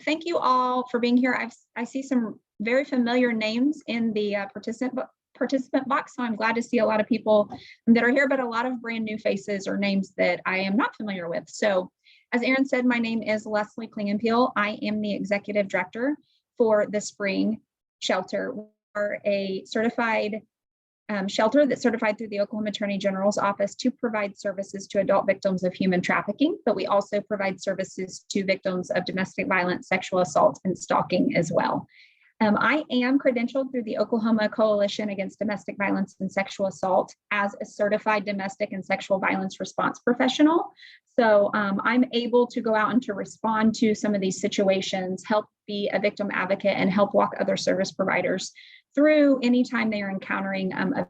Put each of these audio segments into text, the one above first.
Thank you all for being here. I see some very familiar names in the participant box, so I'm glad to see a lot of people that are here, but a lot of brand new faces or names that I am not familiar with. So as Erin said, my name is Leslie Clingenpeel. I am the executive director for the Spring Shelter. We're a certified shelter that's certified through the Oklahoma Attorney General's office to provide services to adult victims of human trafficking, but we also provide services to victims of domestic violence, sexual assault, and stalking as well. I am credentialed through the Oklahoma Coalition Against Domestic Violence and Sexual Assault as a certified domestic and sexual violence response professional. So I'm able to go out and to respond to some of these situations, help be a victim advocate, and help walk other service providers through anytime they are encountering a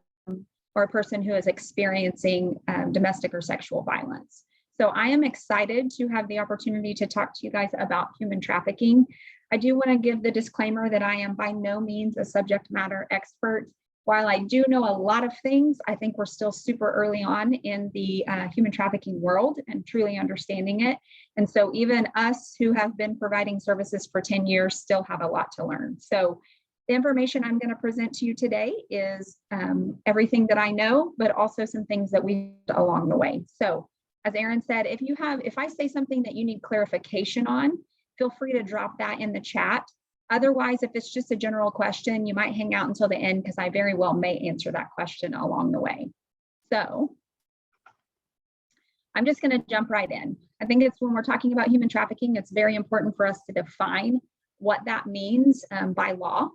person who is experiencing domestic or sexual violence. So I am excited to have the opportunity to talk to you guys about human trafficking. I do want to give the disclaimer that I am by no means a subject matter expert. While I do know a lot of things, I think we're still super early on in the human trafficking world and truly understanding it. And so even us who have been providing services for 10 years still have a lot to learn. So the information I'm going to present to you today is everything that I know, but also some things that we did along the way. So as Erin said, if I say something that you need clarification on, feel free to drop that in the chat. Otherwise, if it's just a general question, you might hang out until the end because I very well may answer that question along the way. So I'm just going to jump right in. I think it's when we're talking about human trafficking, it's very important for us to define what that means by law.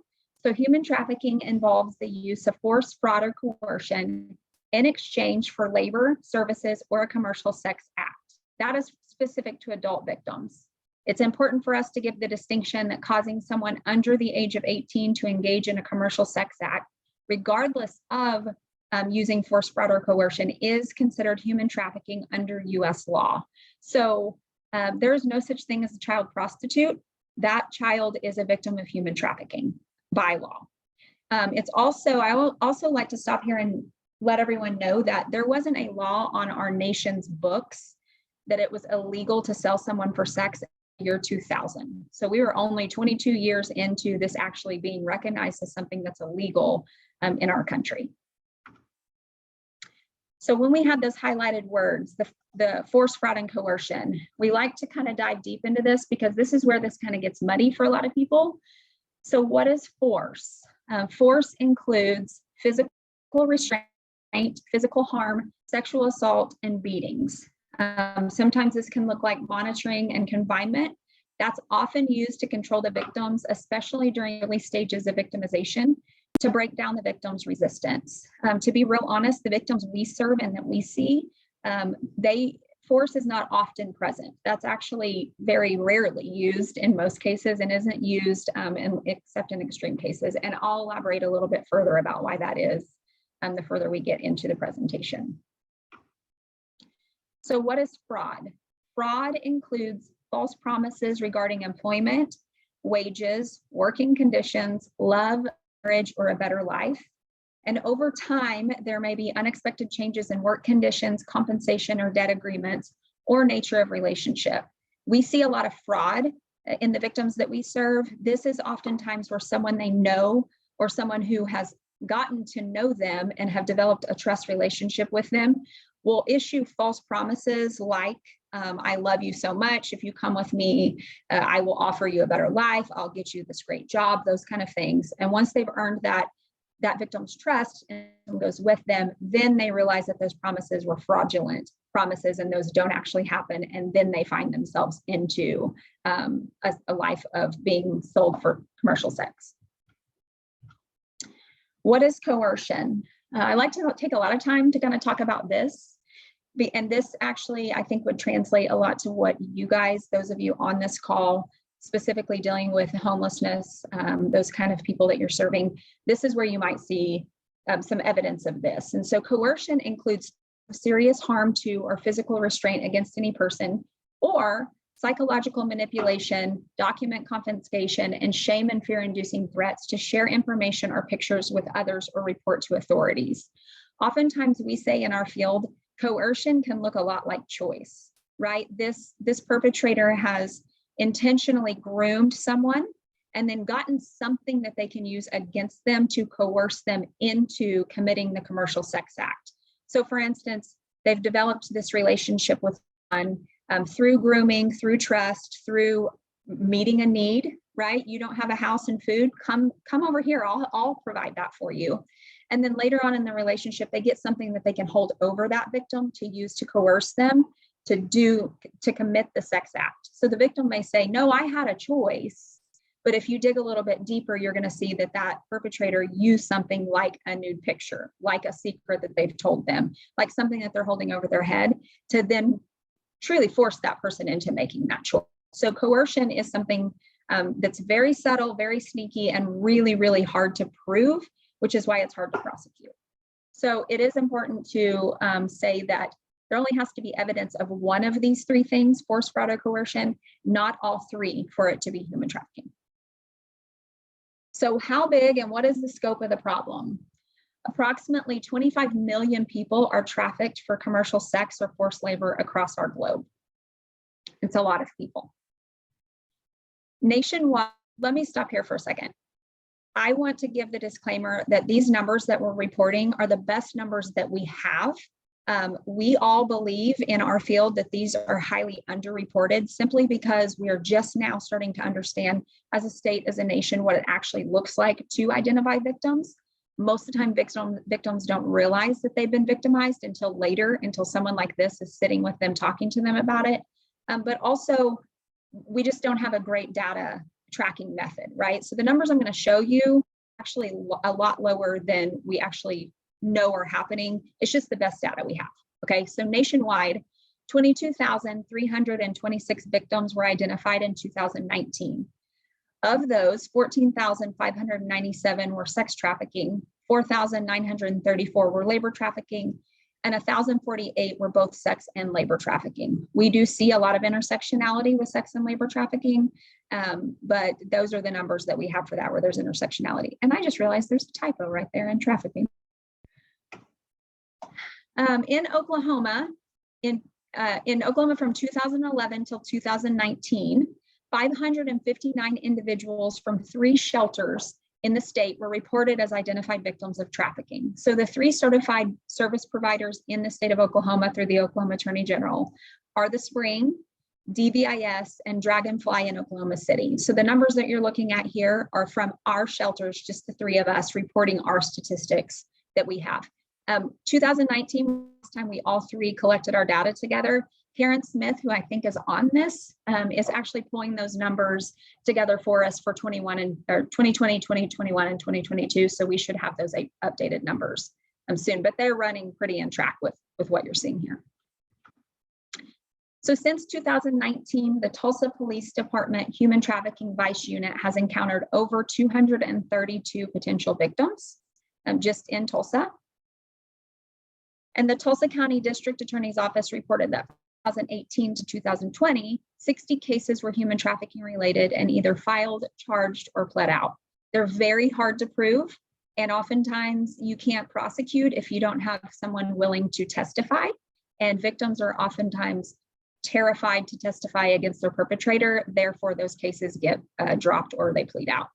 So human trafficking involves the use of force, fraud, or coercion in exchange for labor, services, or a commercial sex act. That is specific to adult victims. It's important for us to give the distinction that causing someone under the age of 18 to engage in a commercial sex act, regardless of using force, fraud, or coercion, is considered human trafficking under US law. So there is no such thing as a child prostitute. That child is a victim of human trafficking by law. I will also like to stop here and let everyone know that there wasn't a law on our nation's books that it was illegal to sell someone for sex in the year 2000. So we were only 22 years into this actually being recognized as something that's illegal in our country. So when we have those highlighted words, the force, fraud, and coercion, we like to kind of dive deep into this because this is where this kind of gets muddy for a lot of people. So what is force? Force includes physical restraint, physical harm, sexual assault, and beatings. Sometimes this can look like monitoring and confinement. That's often used to control the victims, especially during early stages of victimization, to break down the victim's resistance. To be real honest, the victims we serve and that we see, force is not often present. That's actually very rarely used in most cases and isn't used except in extreme cases. And I'll elaborate a little bit further about why that is the further we get into the presentation. So what is fraud? Fraud includes false promises regarding employment, wages, working conditions, love, marriage, or a better life. And over time, there may be unexpected changes in work conditions, compensation, or debt agreements, or nature of relationship. We see a lot of fraud in the victims that we serve. This is oftentimes where someone they know or someone who has gotten to know them and have developed a trust relationship with them will issue false promises like, I love you so much. If you come with me, I will offer you a better life. I'll get you this great job, those kind of things. And once they've earned that victim's trust and goes with them, then they realize that those promises were fraudulent promises and those don't actually happen. And then they find themselves into a life of being sold for commercial sex. What is coercion? I like to take a lot of time to kind of talk about this. And this actually, I think, would translate a lot to what you guys, those of you on this call, specifically dealing with homelessness, those kind of people that you're serving, this is where you might see some evidence of this. And so coercion includes serious harm to or physical restraint against any person, or psychological manipulation, document confiscation, and shame and fear-inducing threats to share information or pictures with others or report to authorities. Oftentimes we say in our field, coercion can look a lot like choice, right? This perpetrator has intentionally groomed someone, and then gotten something that they can use against them to coerce them into committing the commercial sex act. So for instance, they've developed this relationship with someone through grooming, through trust, through meeting a need, right? You don't have a house and food, come over here, I'll provide that for you. And then later on in the relationship, they get something that they can hold over that victim to use to coerce them to commit the sex act. So the victim may say, no, I had a choice. But if you dig a little bit deeper, you're going to see that that perpetrator used something like a nude picture, like a secret that they've told them, like something that they're holding over their head to then truly force that person into making that choice. So coercion is something that's very subtle, very sneaky, and really, really hard to prove, which is why it's hard to prosecute. So it is important to say that there only has to be evidence of one of these three things, force, fraud, or coercion, not all three, for it to be human trafficking. So how big and what is the scope of the problem? Approximately 25 million people are trafficked for commercial sex or forced labor across our globe. It's a lot of people. Nationwide, let me stop here for a second. I want to give the disclaimer that these numbers that we're reporting are the best numbers that we have. We all believe in our field that these are highly underreported simply because we are just now starting to understand as a state, as a nation, what it actually looks like to identify victims. Most of the time, victims don't realize that they've been victimized until later, until someone like this is sitting with them, talking to them about it. But also, we just don't have a great data tracking method, right? So the numbers I'm going to show you actually a lot lower than we actually know are happening. It's just the best data we have. Okay, so nationwide, 22,326 victims were identified in 2019. Of those, 14,597 were sex trafficking, 4,934 were labor trafficking, and 1,048 were both sex and labor trafficking. We do see a lot of intersectionality with sex and labor trafficking, but those are the numbers that we have for that, where there's intersectionality. And I just realized there's a typo right there in trafficking. In Oklahoma from 2011 till 2019, 559 individuals from 3 shelters in the state were reported as identified victims of trafficking. So the 3 certified service providers in the state of Oklahoma through the Oklahoma Attorney General are the Spring, DVIS, and Dragonfly in Oklahoma City. So the numbers that you're looking at here are from our shelters, just the 3 of us reporting our statistics that we have. 2019, last time we all 3 collected our data together. Karen Smith, who I think is on this, is actually pulling those numbers together for us for 2020, 2021, and 2022. So we should have those updated numbers soon, but they're running pretty in track with what you're seeing here. So since 2019, the Tulsa Police Department Human Trafficking Vice Unit has encountered over 232 potential victims just in Tulsa. And the Tulsa County District Attorney's Office reported that 2018 to 2020, 60 cases were human trafficking related and either filed, charged, or pled out. They're very hard to prove, and oftentimes you can't prosecute if you don't have someone willing to testify, and victims are oftentimes terrified to testify against their perpetrator. Therefore, those cases get dropped or they plead out.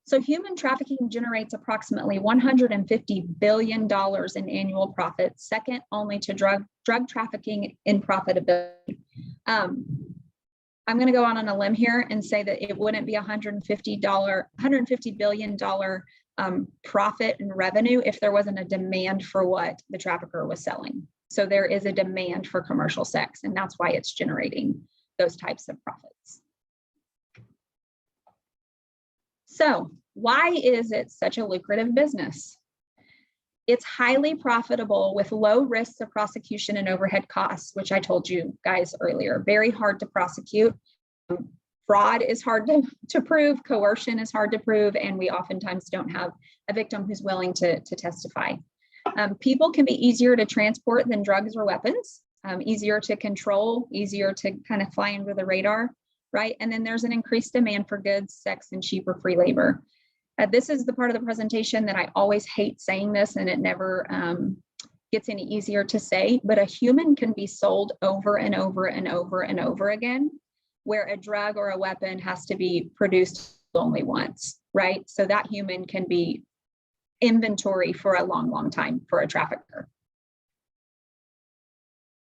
So human trafficking generates approximately $150 billion in annual profits, second only to drug trafficking in profitability. I'm going to go on a limb here and say that it wouldn't be $150 billion profit and revenue if there wasn't a demand for what the trafficker was selling. So there is a demand for commercial sex, and that's why it's generating those types of profits. So why is it such a lucrative business? It's highly profitable with low risks of prosecution and overhead costs, which I told you guys earlier. Very hard to prosecute. Fraud is hard to prove. Coercion is hard to prove. And we oftentimes don't have a victim who's willing to testify. People can be easier to transport than drugs or weapons, easier to control, easier to kind of fly under the radar, right? And then there's an increased demand for goods, sex, and cheaper free labor. This is the part of the presentation that I always hate saying this, and it never gets any easier to say, but a human can be sold over and over and over and over again, where a drug or a weapon has to be produced only once, right? So that human can be inventory for a long, long time for a trafficker.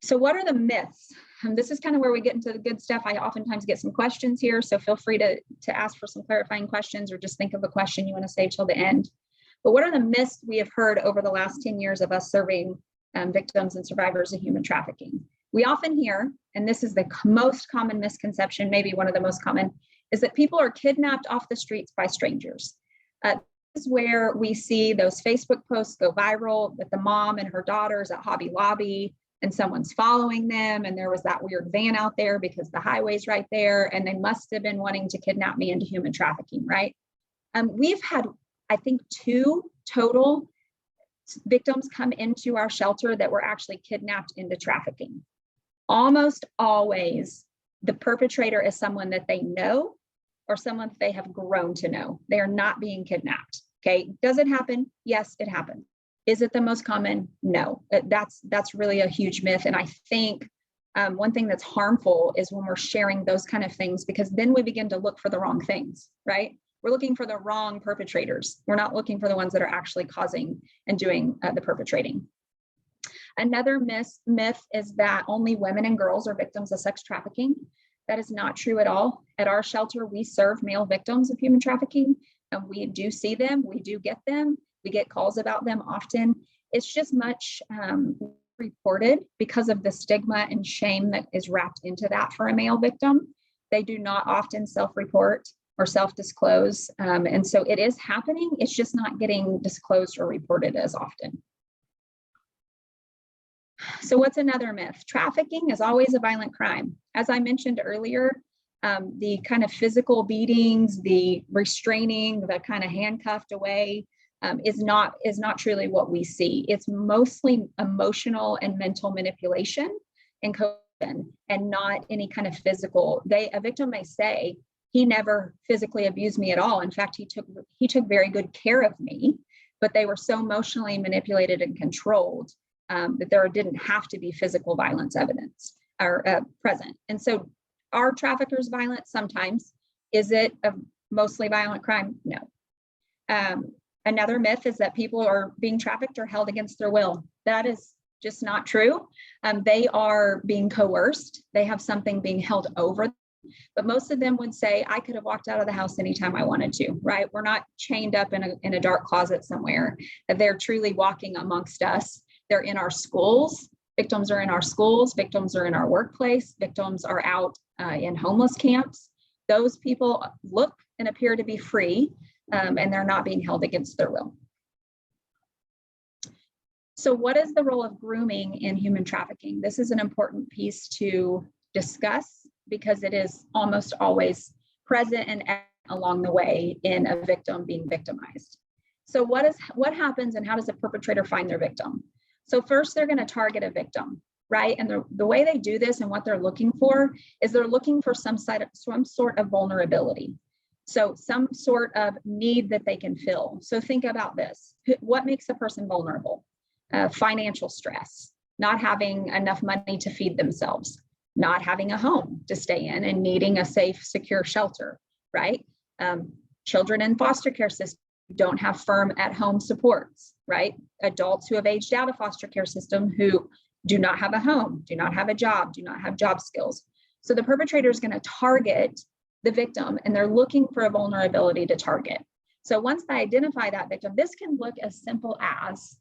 So what are the myths? This is kind of where we get into the good stuff. I oftentimes get some questions here, so feel free to ask for some clarifying questions or just think of a question you want to save till the end. But what are the myths we have heard over the last 10 years of us serving victims and survivors of human trafficking? We often hear, and this is the most common misconception, maybe one of the most common, is that people are kidnapped off the streets by strangers. This is where we see those Facebook posts go viral, that the mom and her daughters at Hobby Lobby, and someone's following them, and there was that weird van out there because the highway's right there, and they must have been wanting to kidnap me into human trafficking, right? We've had, I think, 2 total victims come into our shelter that were actually kidnapped into trafficking. Almost always, the perpetrator is someone that they know or someone they have grown to know. They are not being kidnapped, okay? Does it happen? Yes, it happens. Is it the most common? No. That's really a huge myth. And I think one thing that's harmful is when we're sharing those kind of things, because then we begin to look for the wrong things, right? We're looking for the wrong perpetrators. We're not looking for the ones that are actually causing and doing the perpetrating. Another myth is that only women and girls are victims of sex trafficking. That is not true at all. At our shelter, we serve male victims of human trafficking, and we do see them, we do get them. We get calls about them often. It's just much reported because of the stigma and shame that is wrapped into that for a male victim. They do not often self-report or self-disclose. And so it is happening. It's just not getting disclosed or reported as often. So what's another myth? Trafficking is always a violent crime. As I mentioned earlier, the kind of physical beatings, the restraining, the kind of handcuffed away, is not truly what we see. It's mostly emotional and mental manipulation and coercion, and not any kind of physical. A victim may say, he never physically abused me at all. In fact, he took very good care of me, but they were so emotionally manipulated and controlled that there didn't have to be physical violence evidence or present. And so are traffickers violent? Sometimes. Is it a mostly violent crime? No. Another myth is that people are being trafficked or held against their will. That is just not true. They are being coerced. They have something being held over them. But most of them would say, I could have walked out of the house anytime I wanted to, right? We're not chained up in a dark closet somewhere. They're truly walking amongst us. They're in our schools. Victims are in our schools. Victims are in our workplace. Victims are out in homeless camps. Those people look and appear to be free. And they're not being held against their will. So what is the role of grooming in human trafficking? This is an important piece to discuss because it is almost always present and along the way in a victim being victimized. So what happens and how does a perpetrator find their victim? So first, they're going to target a victim, right? And the way they do this and what they're looking for is they're looking for some sort of vulnerability. So some sort of need that they can fill. So think about this. What makes a person vulnerable? Financial stress, not having enough money to feed themselves, not having a home to stay in and needing a safe, secure shelter, right? Children in foster care systems don't have firm at-home supports, right? Adults who have aged out of foster care system who do not have a home, do not have a job, do not have job skills. So the perpetrator is going to target the victim, and they're looking for a vulnerability to target. So once they identify that victim, this can look as simple as,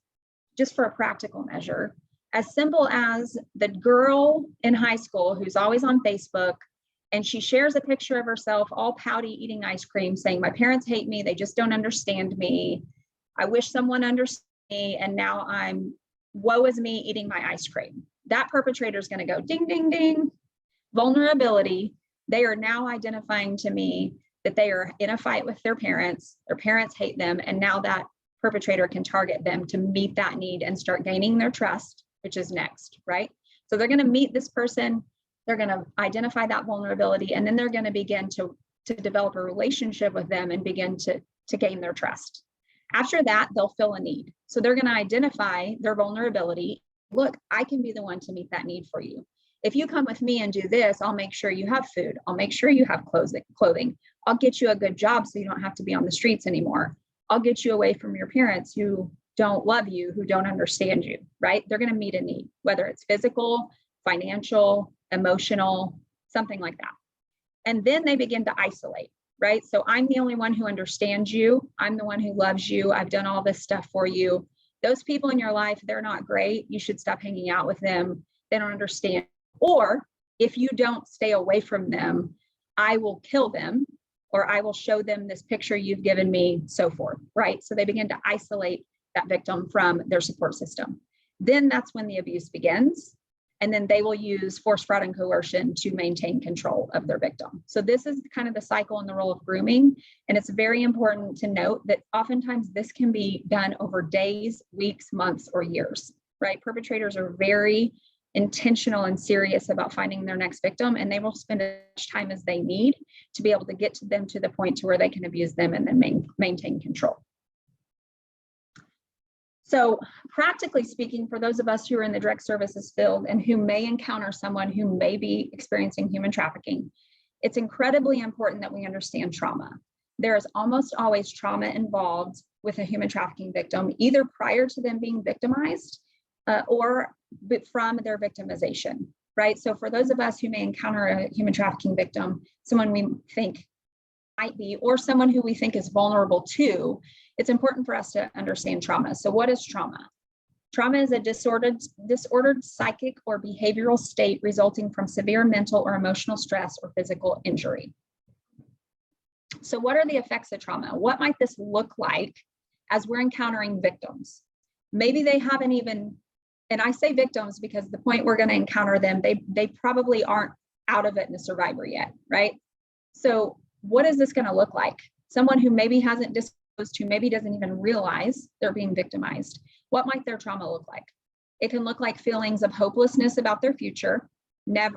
just for a practical measure, as simple as the girl in high school who's always on Facebook, and she shares a picture of herself all pouty eating ice cream saying, my parents hate me, they just don't understand me. I wish someone understood me, and now woe is me eating my ice cream. That perpetrator is going to go ding, ding, ding, vulnerability. They are now identifying to me that they are in a fight with their parents hate them, and now that perpetrator can target them to meet that need and start gaining their trust, which is next, right? So they're going to meet this person, they're going to identify that vulnerability, and then they're going to begin to develop a relationship with them and begin to gain their trust. After that, they'll fill a need. So they're going to identify their vulnerability. Look, I can be the one to meet that need for you. If you come with me and do this, I'll make sure you have food. I'll make sure you have clothing. I'll get you a good job so you don't have to be on the streets anymore. I'll get you away from your parents who don't love you, who don't understand you, right? They're going to meet a need, whether it's physical, financial, emotional, something like that. And then they begin to isolate, right? So I'm the only one who understands you. I'm the one who loves you. I've done all this stuff for you. Those people in your life, they're not great. You should stop hanging out with them. They don't understand. Or if you don't stay away from them, I will kill them, or I will show them this picture you've given me, so forth, right? So they begin to isolate that victim from their support system. Then that's when the abuse begins. And then they will use force, fraud, and coercion to maintain control of their victim. So this is kind of the cycle and the role of grooming. And it's very important to note that oftentimes this can be done over days, weeks, months, or years, right? Perpetrators are very intentional and serious about finding their next victim, and they will spend as much time as they need to be able to get to them to the point to where they can abuse them and then maintain control. So practically speaking, for those of us who are in the direct services field and who may encounter someone who may be experiencing human trafficking, it's incredibly important that we understand trauma. There is almost always trauma involved with a human trafficking victim, either prior to them being victimized or from their victimization, right? So for those of us who may encounter a human trafficking victim, someone we think might be, or someone who we think is vulnerable to, it's important for us to understand trauma. So what is trauma? Trauma is a disordered psychic or behavioral state resulting from severe mental or emotional stress or physical injury. So what are the effects of trauma? What might this look like as we're encountering victims? Maybe they haven't even, and I say victims because the point we're going to encounter them, they probably aren't out of it and a survivor yet, right? So what is this going to look like? Someone who maybe hasn't disclosed, who maybe doesn't even realize they're being victimized. What might their trauma look like? It can look like feelings of hopelessness about their future,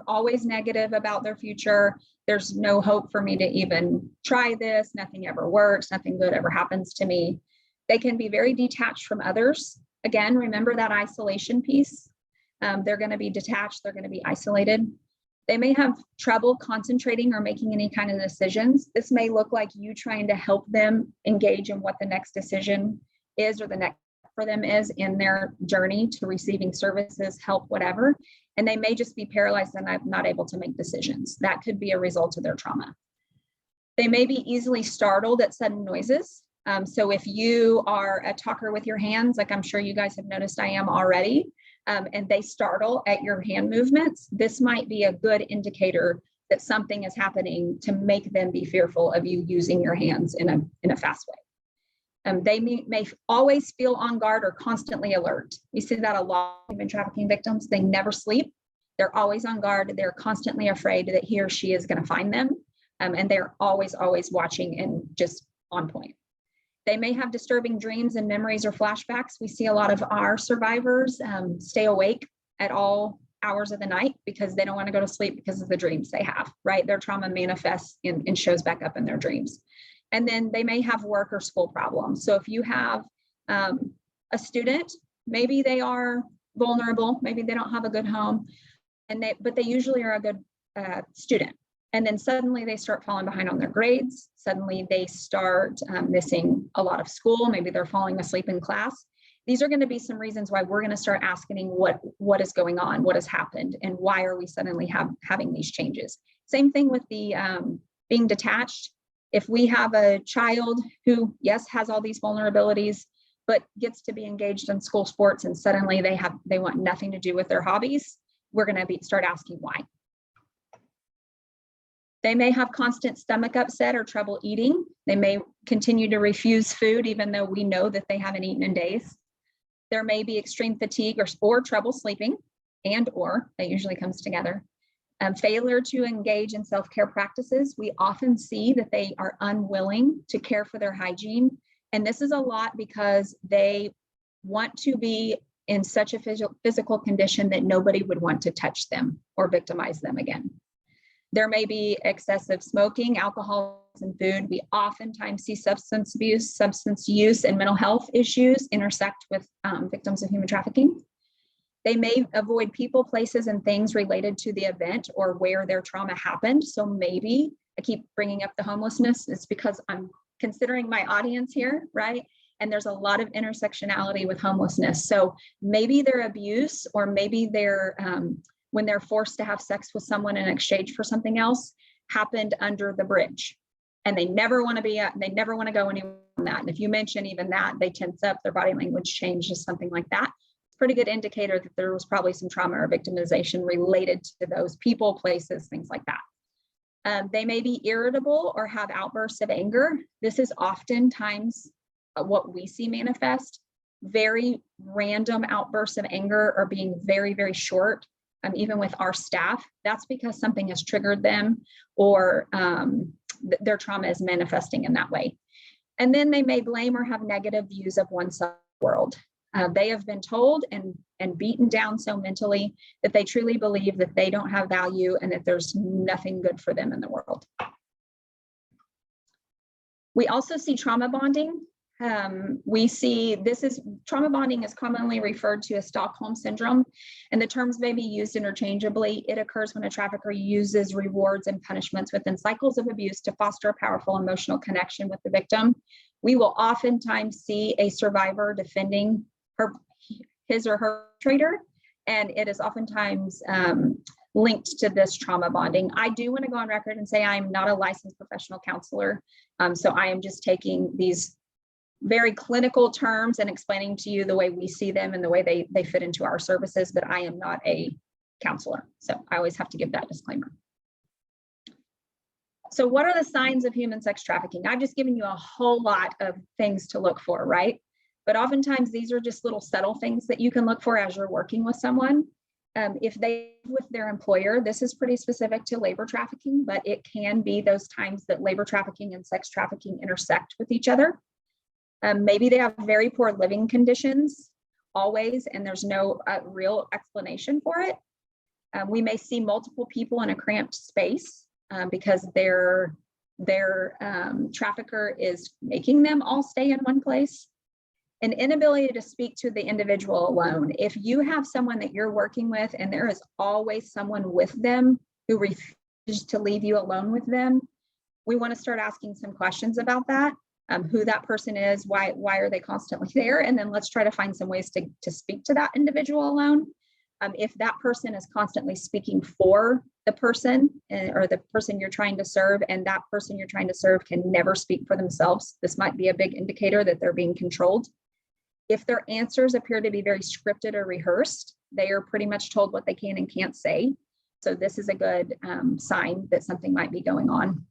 always negative about their future. There's no hope for me to even try this. Nothing ever works. Nothing good ever happens to me. They can be very detached from others. Again, remember that isolation piece. They're going to be detached. They're going to be isolated. They may have trouble concentrating or making any kind of decisions. This may look like you trying to help them engage in what the next decision is, or the next for them is in their journey to receiving services, help, whatever. And they may just be paralyzed and not able to make decisions. That could be a result of their trauma. They may be easily startled at sudden noises. So if you are a talker with your hands, like I'm sure you guys have noticed I am already, and they startle at your hand movements, this might be a good indicator that something is happening to make them be fearful of you using your hands in a fast way. They may always feel on guard or constantly alert. We see that a lot of human trafficking victims. They never sleep. They're always on guard. They're constantly afraid that he or she is going to find them. And they're always watching and just on point. They may have disturbing dreams and memories or flashbacks. We see a lot of our survivors stay awake at all hours of the night because they don't want to go to sleep because of the dreams they have, right? Their trauma manifests and shows back up in their dreams. And then they may have work or school problems. So if you have a student, maybe they are vulnerable, maybe they don't have a good home, but they usually are a good student. And then suddenly they start falling behind on their grades. Suddenly they start missing a lot of school. Maybe they're falling asleep in class. These are going to be some reasons why we're going to start asking what is going on, what has happened, and why are we suddenly having these changes. Same thing with the being detached. If we have a child who, yes, has all these vulnerabilities, but gets to be engaged in school sports and suddenly they want nothing to do with their hobbies, we're going to start asking why. They may have constant stomach upset or trouble eating. They may continue to refuse food, even though we know that they haven't eaten in days. There may be extreme fatigue or trouble sleeping, or that usually comes together. Failure to engage in self-care practices. We often see that they are unwilling to care for their hygiene. And this is a lot because they want to be in such a physical condition that nobody would want to touch them or victimize them again. There may be excessive smoking, alcohol, and food. We oftentimes see substance abuse, substance use, and mental health issues intersect with victims of human trafficking. They may avoid people, places, and things related to the event or where their trauma happened. So maybe, I keep bringing up the homelessness, it's because I'm considering my audience here, right? And there's a lot of intersectionality with homelessness. So maybe their abuse, or maybe their when they're forced to have sex with someone in exchange for something else, happened under the bridge, and they never want to go anywhere on that. And if you mention even that, they tense up, their body language changes, something like that. It's a pretty good indicator that there was probably some trauma or victimization related to those people, places, things like that. They may be irritable or have outbursts of anger. This is oftentimes what we see manifest. Very random outbursts of anger, or being very, very short. Even with our staff, that's because something has triggered them, or their trauma is manifesting in that way. And then they may blame or have negative views of oneself in the world. They have been told and beaten down so mentally that they truly believe that they don't have value and that there's nothing good for them in the world. We also see trauma bonding. Trauma bonding is commonly referred to as Stockholm syndrome, and the terms may be used interchangeably. It occurs when a trafficker uses rewards and punishments within cycles of abuse to foster a powerful emotional connection with the victim. We will oftentimes see a survivor defending his or her perpetrator, and it is oftentimes linked to this trauma bonding. I do want to go on record and say I'm not a licensed professional counselor, so I am just taking these very clinical terms and explaining to you the way we see them and the way they fit into our services, but I am not a counselor. So I always have to give that disclaimer. So what are the signs of human sex trafficking? I've just given you a whole lot of things to look for, right? But oftentimes these are just little subtle things that you can look for as you're working with someone. If they live with their employer, this is pretty specific to labor trafficking, but it can be those times that labor trafficking and sex trafficking intersect with each other. Maybe they have very poor living conditions always, and there's no real explanation for it. We may see multiple people in a cramped space because their trafficker is making them all stay in one place. An inability to speak to the individual alone. If you have someone that you're working with and there is always someone with them who refuses to leave you alone with them, we want to start asking some questions about that. Who that person is, why are they constantly there? And then let's try to find some ways to speak to that individual alone. If that person is constantly speaking for the person or the person you're trying to serve, and that person you're trying to serve can never speak for themselves, this might be a big indicator that they're being controlled. If their answers appear to be very scripted or rehearsed, they are pretty much told what they can and can't say. So this is a good sign that something might be going on.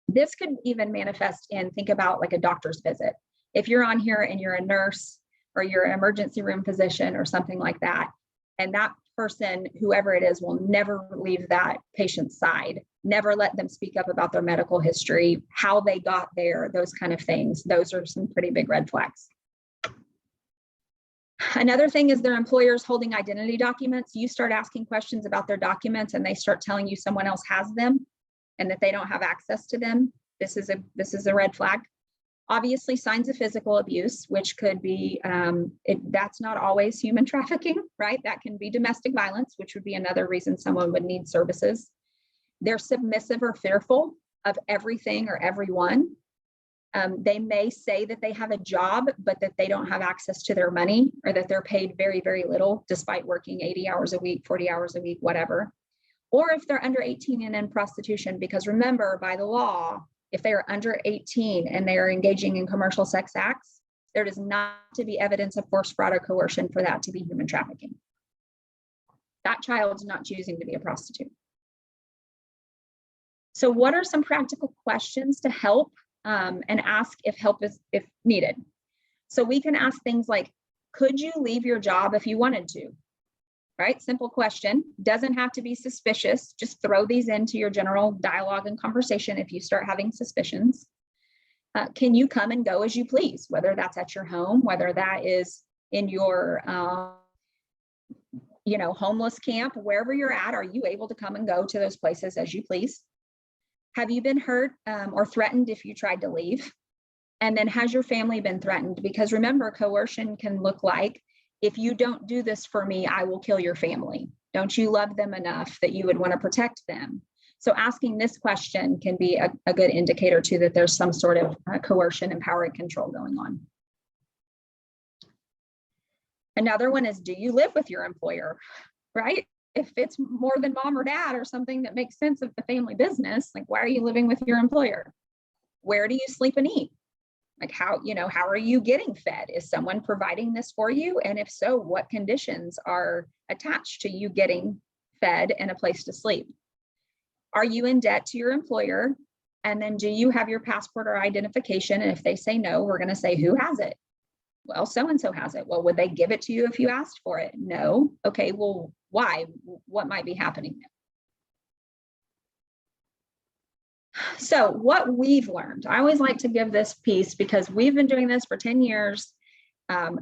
This could even manifest in, think about like a doctor's visit. If you're on here and you're a nurse or you're an emergency room physician or something like that, and that person, whoever it is, will never leave that patient's side, never let them speak up about their medical history, how they got there, those kind of things. Those are some pretty big red flags. Another thing is their employers holding identity documents. You start asking questions about their documents and they start telling you someone else has them and that they don't have access to them. This is a red flag. Obviously, signs of physical abuse, which could be, that's not always human trafficking, right? That can be domestic violence, which would be another reason someone would need services. They're submissive or fearful of everything or everyone. They may say that they have a job, but that they don't have access to their money, or that they're paid very, very little despite working 80 hours a week, 40 hours a week, whatever. Or if they're under 18 and in prostitution, because remember, by the law, if they are under 18 and they are engaging in commercial sex acts, there does not to be evidence of force, fraud, or coercion for that to be human trafficking. That child's not choosing to be a prostitute. So what are some practical questions to help and ask if help is needed? So we can ask things like, could you leave your job if you wanted to? Right? Simple question. Doesn't have to be suspicious. Just throw these into your general dialogue and conversation if you start having suspicions. Can you come and go as you please? Whether that's at your home, whether that is in your homeless camp, wherever you're at, are you able to come and go to those places as you please? Have you been hurt or threatened if you tried to leave? And then has your family been threatened? Because remember, coercion can look like, if you don't do this for me, I will kill your family. Don't you love them enough that you would want to protect them? So asking this question can be a good indicator too that there's some sort of coercion and power and control going on. Another one is, do you live with your employer, right? If it's more than mom or dad or something that makes sense of the family business, like, why are you living with your employer? Where do you sleep and eat? Like, how are you getting fed? Is someone providing this for you? And if so, what conditions are attached to you getting fed and a place to sleep? Are you in debt to your employer? And then do you have your passport or identification? And if they say no, we're going to say, who has it? Well, so-and-so has it. Well, would they give it to you if you asked for it? No. Okay, well, why? What might be happening there? So what we've learned, I always like to give this piece because we've been doing this for 10 years.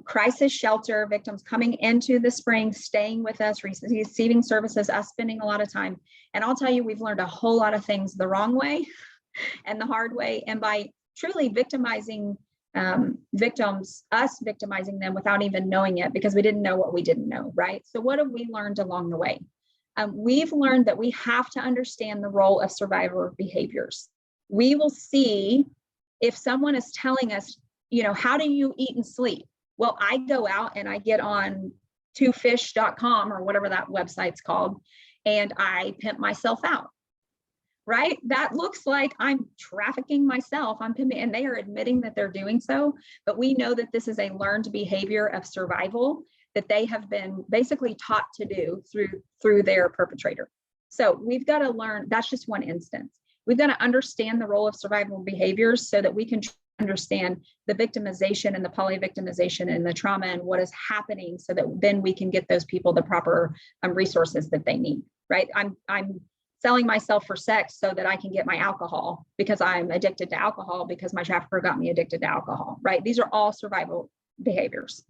Crisis shelter victims coming into the spring, staying with us, receiving services, us spending a lot of time. And I'll tell you, we've learned a whole lot of things the wrong way and the hard way. And by truly victimizing victims, us victimizing them without even knowing it, because we didn't know what we didn't know, right? So what have we learned along the way? We've learned that we have to understand the role of survivor behaviors. We will see if someone is telling us, how do you eat and sleep? Well, I go out and I get on twofish.com or whatever that website's called, and I pimp myself out, right? That looks like I'm trafficking myself. I'm pimping, and they are admitting that they're doing so, but we know that this is a learned behavior of survival that they have been basically taught to do through their perpetrator. So we've got to learn, that's just one instance. We've got to understand the role of survival behaviors so that we can understand the victimization and the poly-victimization and the trauma and what is happening, so that then we can get those people the proper resources that they need, right? I'm selling myself for sex so that I can get my alcohol because I'm addicted to alcohol because my trafficker got me addicted to alcohol, right? These are all survival behaviors.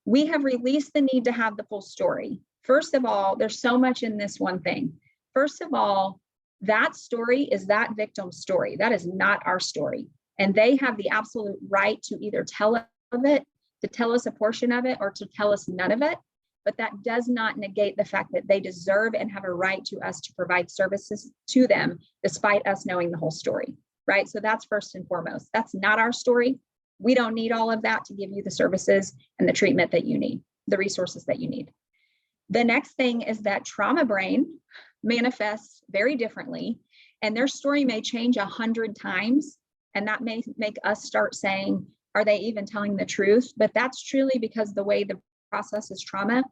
We have released the need to have the full story. First of all, there's so much in this one thing. First of all, that story is that victim's story. That is not our story. And they have the absolute right to either tell us of it, to tell us a portion of it, or to tell us none of it. But that does not negate the fact that they deserve and have a right to us to provide services to them, despite us knowing the whole story, right? So that's first and foremost. That's not our story. We don't need all of that to give you the services and the treatment that you need, the resources that you need. The next thing is that trauma brain manifests very differently, and their story may change 100 times. And that may make us start saying, are they even telling the truth? But that's truly because the way the process is trauma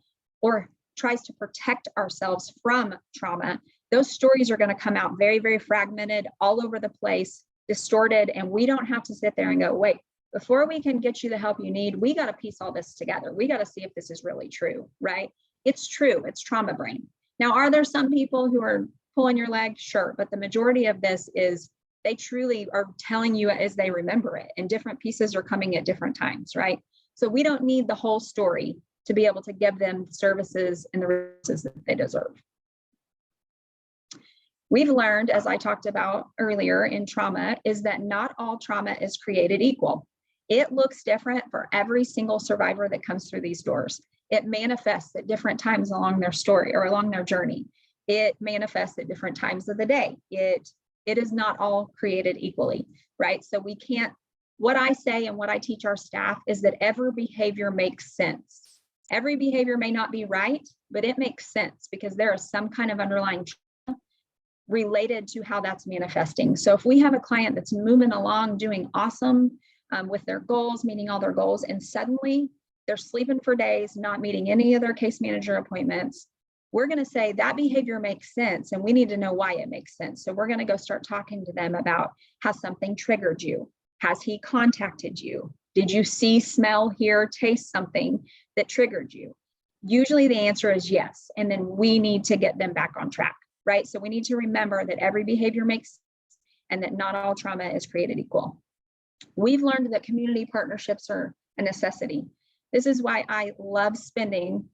or tries to protect ourselves from trauma, those stories are going to come out very, very fragmented, all over the place, distorted. And we don't have to sit there and go, wait, before we can get you the help you need, we got to piece all this together. We got to see if this is really true, right? It's true. It's trauma brain. Now, are there some people who are pulling your leg? Sure. But the majority of this is they truly are telling you as they remember it, and different pieces are coming at different times, right? So we don't need the whole story to be able to give them services and the resources that they deserve. We've learned, as I talked about earlier in trauma, is that not all trauma is created equal. It looks different for every single survivor that comes through these doors. It manifests at different times along their story or along their journey. It manifests at different times of the day. It is not all created equally, right? So we can't, what I say and what I teach our staff is that every behavior makes sense. Every behavior may not be right, but it makes sense because there is some kind of underlying trauma related to how that's manifesting. So if we have a client that's moving along, doing awesome with their goals, meeting all their goals, and suddenly they're sleeping for days, not meeting any of their case manager appointments, we're going to say that behavior makes sense and we need to know why it makes sense. So we're going to go start talking to them about, has something triggered you? Has he contacted you? Did you see, smell, hear, taste something that triggered you? Usually the answer is yes. And then we need to get them back on track, right? So we need to remember that every behavior makes sense and that not all trauma is created equal. We've learned that community partnerships are a necessity. This is why I love spending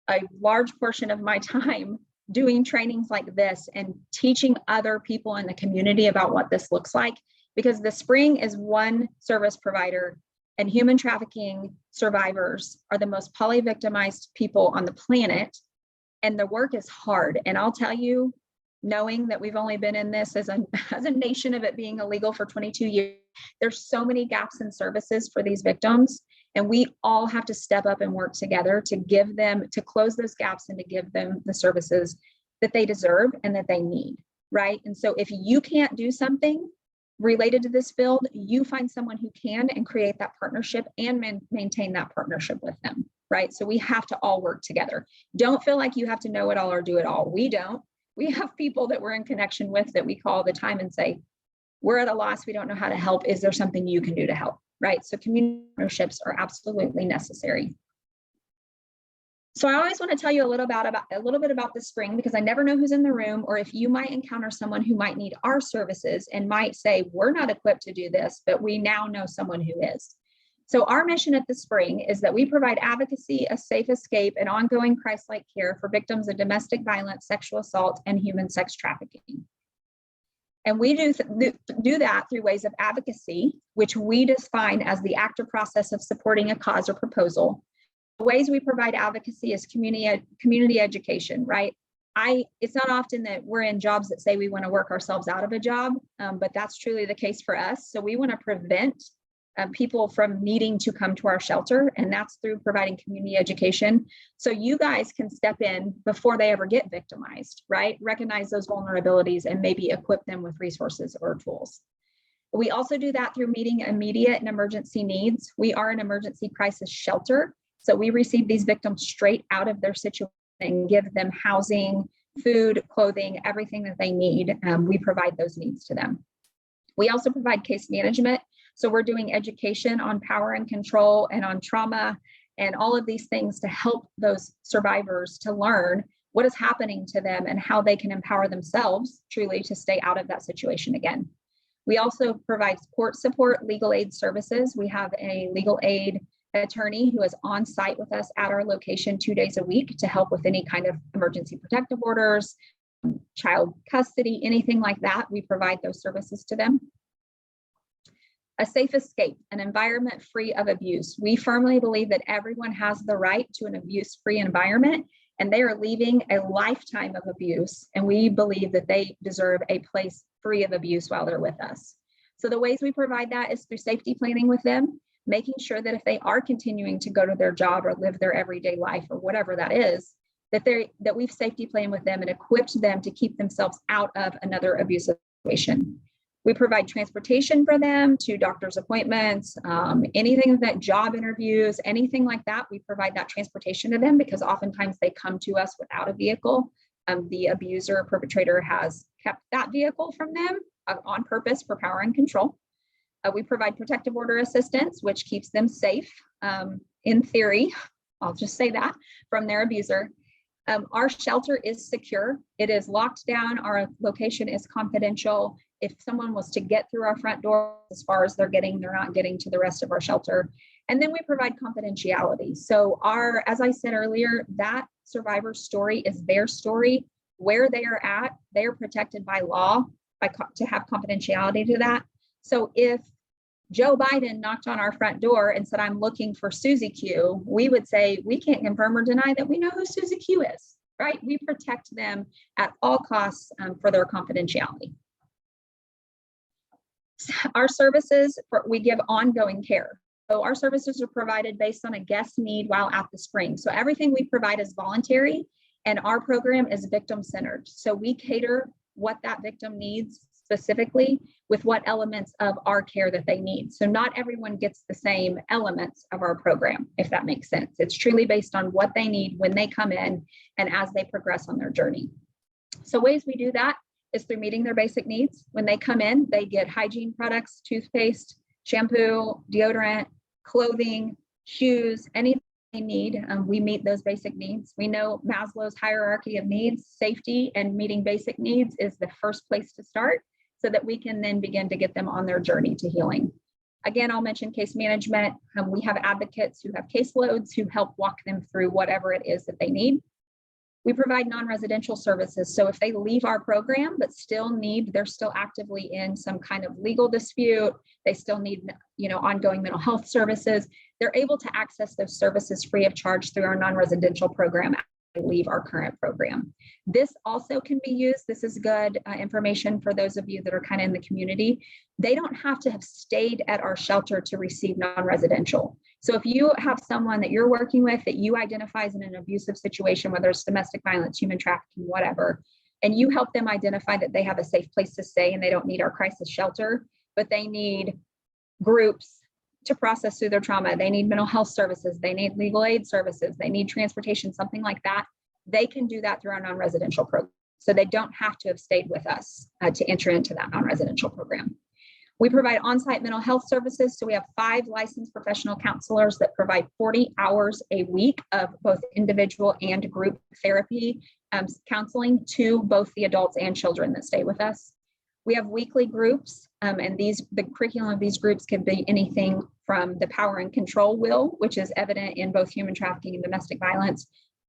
a large portion of my time doing trainings like this and teaching other people in the community about what this looks like, because the spring is one service provider, and human trafficking survivors are the most poly-victimized people on the planet, and the work is hard. And I'll tell you, knowing that we've only been in this as a nation of it being illegal for 22 years, there's so many gaps in services for these victims, and we all have to step up and work together to close those gaps and to give them the services that they deserve and that they need, right? And so if you can't do something related to this field, you find someone who can and create that partnership and maintain that partnership with them, right? So we have to all work together. Don't feel like you have to know it all or do it all. We don't. We have people that we're in connection with that we call all the time and say, we're at a loss, we don't know how to help. Is there something you can do to help, right? So community partnerships are absolutely necessary. So I always want to tell you a little bit about the spring, because I never know who's in the room, or if you might encounter someone who might need our services and might say, we're not equipped to do this, but we now know someone who is. So our mission at the spring is that we provide advocacy, a safe escape, and ongoing Christ-like care for victims of domestic violence, sexual assault, and human sex trafficking. And we do that through ways of advocacy, which we define as the act or process of supporting a cause or proposal. The ways we provide advocacy is community education, right? It's not often that we're in jobs that say we want to work ourselves out of a job, but that's truly the case for us. So we want to prevent people from needing to come to our shelter, and that's through providing community education. So you guys can step in before they ever get victimized, right? Recognize those vulnerabilities and maybe equip them with resources or tools. We also do that through meeting immediate and emergency needs. We are an emergency crisis shelter, so we receive these victims straight out of their situation and give them housing, food, clothing, everything that they need. We provide those needs to them. We also provide case management. So we're doing education on power and control and on trauma and all of these things to help those survivors to learn what is happening to them and how they can empower themselves truly to stay out of that situation again. We also provide court support, legal aid services. We have a legal aid attorney who is on site with us at our location 2 days a week to help with any kind of emergency protective orders, child custody, anything like that. We provide those services to them. A safe escape, an environment free of abuse. We firmly believe that everyone has the right to an abuse-free environment, and they are leaving a lifetime of abuse, and we believe that they deserve a place free of abuse while they're with us. So the ways we provide that is through safety planning with them, making sure that if they are continuing to go to their job or live their everyday life or whatever that is, that we've safety planned with them and equipped them to keep themselves out of another abusive situation. We provide transportation for them to doctor's appointments, anything that job interviews, anything like that. We provide that transportation to them because oftentimes they come to us without a vehicle. The abuser or perpetrator has kept that vehicle from them on purpose for power and control. We provide protective order assistance, which keeps them safe, in theory, I'll just say that, from their abuser. Our shelter is secure. It is locked down. Our location is confidential. If someone was to get through our front door, as far as they're not getting to the rest of our shelter. And then we provide confidentiality. So as I said earlier, that survivor's story is their story. Where they are at, they are protected by law to have confidentiality to that. So if Joe Biden knocked on our front door and said, I'm looking for Susie Q, we would say, we can't confirm or deny that we know who Susie Q is, right? We protect them at all costs for their confidentiality. Our services, we give ongoing care. So our services are provided based on a guest need while at the spring. So everything we provide is voluntary, and our program is victim-centered. So we cater what that victim needs specifically with what elements of our care that they need. So not everyone gets the same elements of our program, if that makes sense. It's truly based on what they need when they come in and as they progress on their journey. So ways we do that is through meeting their basic needs. When they come in, they get hygiene products, toothpaste, shampoo, deodorant, clothing, shoes, anything they need. We meet those basic needs. We know Maslow's hierarchy of needs, safety and meeting basic needs is the first place to start so that we can then begin to get them on their journey to healing. Again, I'll mention case management. We have advocates who have caseloads who help walk them through whatever it is that they need. We provide non-residential services. So if they leave our program, but they're still actively in some kind of legal dispute, they still need, ongoing mental health services, they're able to access those services free of charge through our non-residential program after they leave our current program. This also can be used. This is good information for those of you that are kind of in the community. They don't have to have stayed at our shelter to receive non-residential. So if you have someone that you're working with that you identify as in an abusive situation, whether it's domestic violence, human trafficking, whatever, and you help them identify that they have a safe place to stay and they don't need our crisis shelter, but they need groups to process through their trauma, they need mental health services, they need legal aid services, they need transportation, something like that, they can do that through our non-residential program. So they don't have to have stayed with us to enter into that non-residential program. We provide on-site mental health services. So we have 5 licensed professional counselors that provide 40 hours a week of both individual and group therapy counseling to both the adults and children that stay with us. We have weekly groups, and the curriculum of these groups can be anything from the power and control wheel, which is evident in both human trafficking and domestic violence,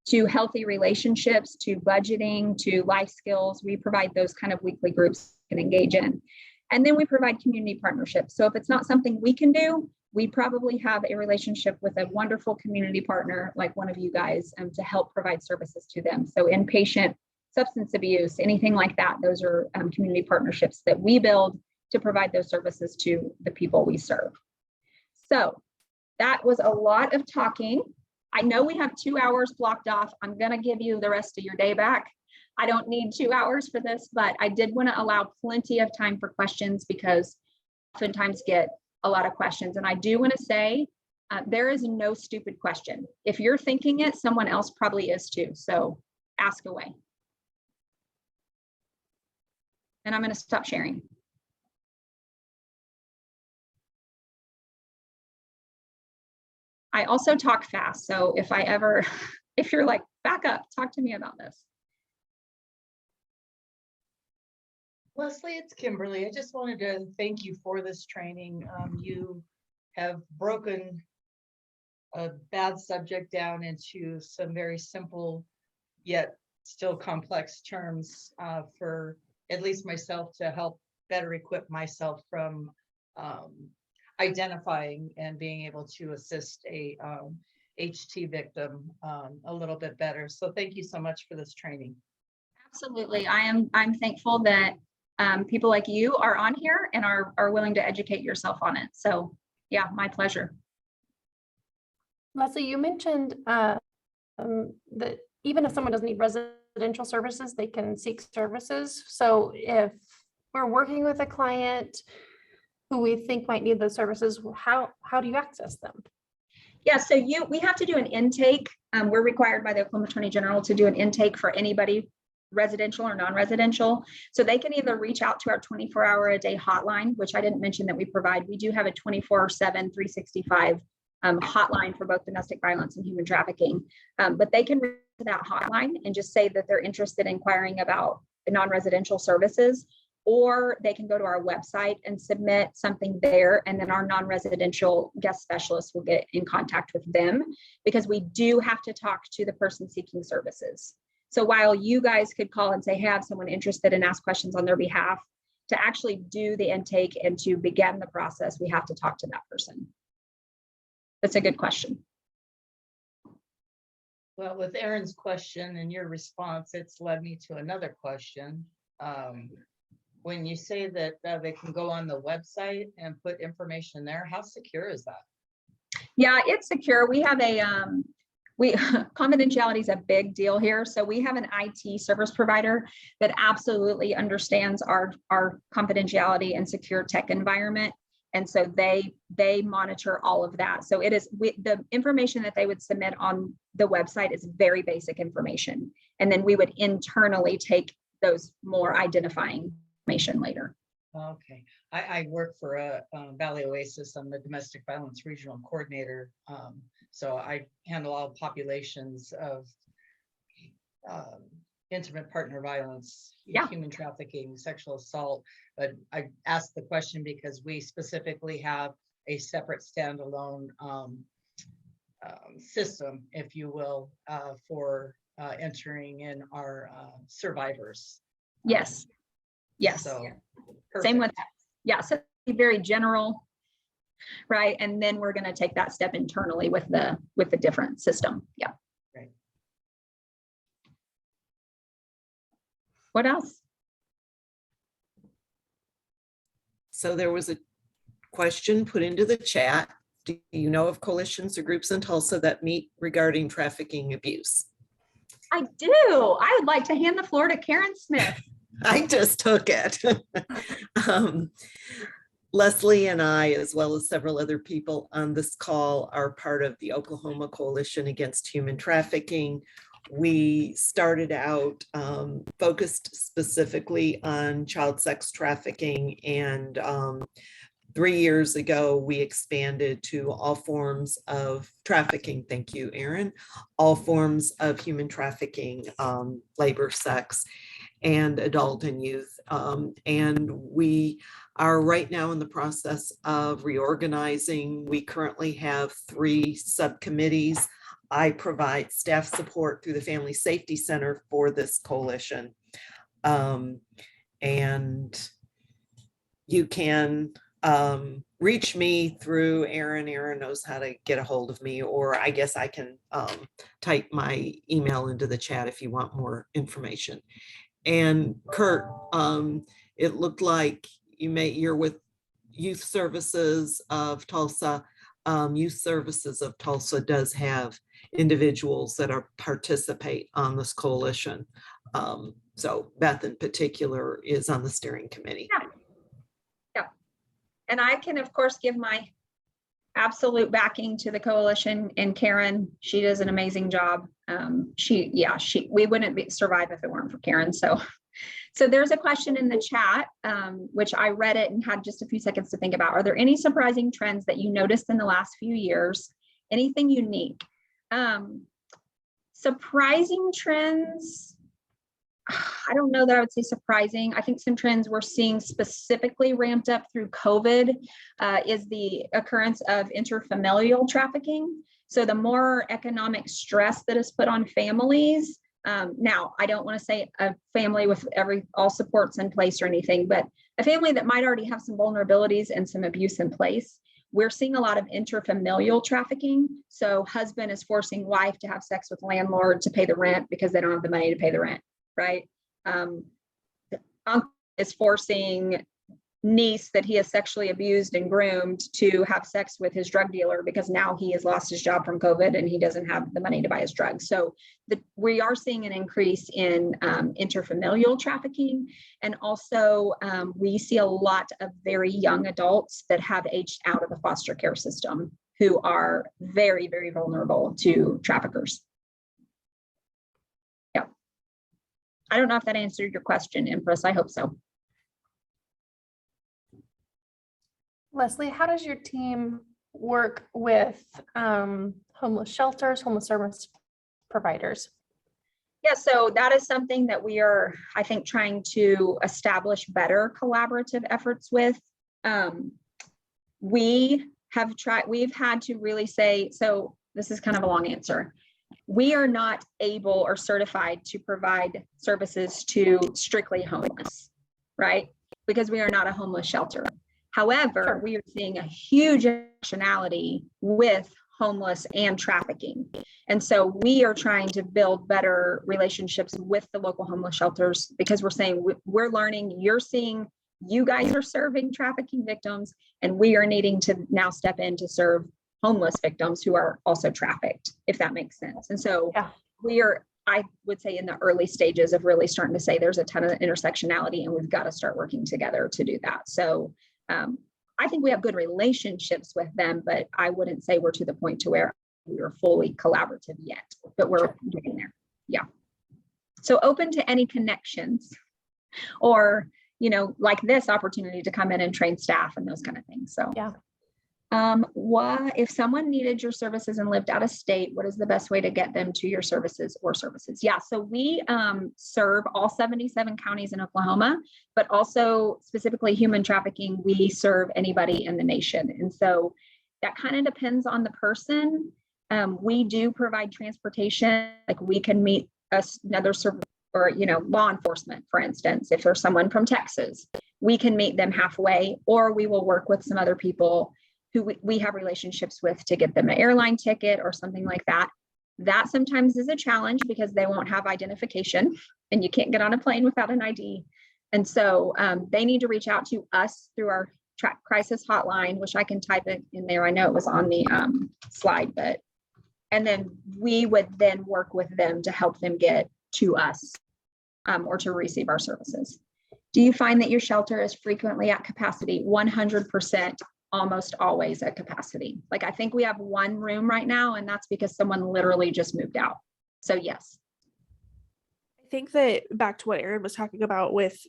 to healthy relationships, to budgeting, to life skills. We provide those kind of weekly groups you can engage in. And then we provide community partnerships. So if it's not something we can do, we probably have a relationship with a wonderful community partner like one of you guys to help provide services to them. So inpatient substance abuse, anything like that, those are community partnerships that we build to provide those services to the people we serve. So that was a lot of talking. I know we have 2 hours blocked off. I'm going to give you the rest of your day back. I don't need 2 hours for this, but I did want to allow plenty of time for questions because oftentimes get a lot of questions. And I do want to say there is no stupid question. If you're thinking it, someone else probably is too. So ask away. And I'm going to stop sharing. I also talk fast. So if you're like, back up, talk to me about this. Leslie, it's Kimberly. I just wanted to thank you for this training. You have broken a bad subject down into some very simple yet still complex terms for at least myself to help better equip myself from identifying and being able to assist a HT victim a little bit better. So thank you so much for this training. Absolutely. I'm thankful that people like you are on here and are willing to educate yourself on it. So yeah, my pleasure. Leslie, you mentioned that even if someone doesn't need residential services, they can seek services. So if we're working with a client who we think might need those services, how do you access them? Yeah, so we have to do an intake. We're required by the Oklahoma Attorney General to do an intake for anybody, residential or non-residential. So they can either reach out to our 24-hour-a-day hotline, which I didn't mention that we provide. We do have a 24/7, 365 hotline for both domestic violence and human trafficking. But they can reach that hotline and just say that they're interested in inquiring about the non-residential services, or they can go to our website and submit something there. And then our non-residential guest specialists will get in contact with them, because we do have to talk to the person seeking services. So while you guys could call and say, hey, I have someone interested and ask questions on their behalf, to actually do the intake and to begin the process, we have to talk to that person. That's a good question. Well, with Aaron's question and your response, it's led me to another question. When you say that they can go on the website and put information there, how secure is that? Yeah, it's secure. We have confidentiality is a big deal here. So we have an IT service provider that absolutely understands our confidentiality and secure tech environment. And so they monitor all of that. So it is the information that they would submit on the website is very basic information. And then we would internally take those more identifying information later. Okay. I work for a Valley Oasis. I'm the domestic violence regional coordinator. So I handle all populations of intimate partner violence, human trafficking, sexual assault. But I asked the question because we specifically have a separate standalone system, if you will, for entering in our survivors. Yes. Yes. So, Same with perfect. that. Yeah. So very general, right? And then we're going to take that step internally with the different system. Yeah. Right. What else? So there was a question put into the chat. Do you know of coalitions or groups in Tulsa that meet regarding trafficking abuse? I do. I would like to hand the floor to Karen Smith. I just took it. Leslie and I, as well as several other people on this call, are part of the Oklahoma Coalition Against Human Trafficking. We started out focused specifically on child sex trafficking, and 3 years ago, we expanded to all forms of trafficking. Thank you, Erin. All forms of human trafficking, labor, sex, and adult and youth. And we are right now in the process of reorganizing. We currently have 3 subcommittees. I provide staff support through the Family Safety Center for this coalition. And you can reach me through Erin. Erin knows how to get a hold of me, or I guess I can type my email into the chat if you want more information. And Kurt, it looked like you're with Youth Services of Tulsa. Youth Services of Tulsa does have individuals that participate on this coalition. So Beth in particular is on the steering committee. Yeah. And I can, of course, give my absolute backing to the coalition, and Karen, she does an amazing job. We wouldn't survive if it weren't for Karen. So there's a question in the chat, which I read it and had just a few seconds to think about. Are there any surprising trends that you noticed in the last few years? Anything unique? Surprising trends, I don't know that I would say surprising. I think some trends we're seeing specifically ramped up through COVID is the occurrence of interfamilial trafficking. So the more economic stress that is put on families. Now, I don't want to say a family with all supports in place or anything, but a family that might already have some vulnerabilities and some abuse in place. We're seeing a lot of interfamilial trafficking. So husband is forcing wife to have sex with landlord to pay the rent because they don't have the money to pay the rent. Right? Uncle is forcing niece that he has sexually abused and groomed to have sex with his drug dealer because now he has lost his job from COVID and he doesn't have the money to buy his drugs. So we are seeing an increase in interfamilial trafficking. And also we see a lot of very young adults that have aged out of the foster care system who are very, very vulnerable to traffickers. I don't know if that answered your question, Empress. I hope so. Leslie, how does your team work with homeless shelters, homeless service providers? Yeah, so that is something that we are, I think, trying to establish better collaborative efforts with. We've had to really say, so this is kind of a long answer. We are not able or certified to provide services to strictly homeless, right? Because we are not a homeless shelter. However, sure, we are seeing a huge intersectionality with homeless and trafficking. And so we are trying to build better relationships with the local homeless shelters because we're saying we're learning, you're seeing, you guys are serving trafficking victims, and we are needing to now step in to serve homeless victims who are also trafficked, if that makes sense. And so we are, I would say, in the early stages of really starting to say there's a ton of intersectionality and we've got to start working together to do that. So I think we have good relationships with them, but I wouldn't say we're to the point to where we are fully collaborative yet, but we're getting there. Yeah. So open to any connections or, like this opportunity to come in and train staff and those kind of things. So yeah. What if someone needed your services and lived out of state, what is the best way to get them to your services or services? Yeah, so we serve all 77 counties in Oklahoma, but also specifically human trafficking, we serve anybody in the nation. And so that kind of depends on the person. We do provide transportation, like we can meet another service or, law enforcement, for instance, if there's someone from Texas, we can meet them halfway, or we will work with some other people who we have relationships with to get them an airline ticket or something like that. That sometimes is a challenge because they won't have identification and you can't get on a plane without an ID. And so they need to reach out to us through our crisis hotline, which I can type it in there. I know it was on the slide, and then we would then work with them to help them get to us or to receive our services. Do you find that your shelter is frequently at capacity? 100%. Almost always at capacity. Like I think we have one room right now, and that's because someone literally just moved out. So yes. I think that back to what Erin was talking about with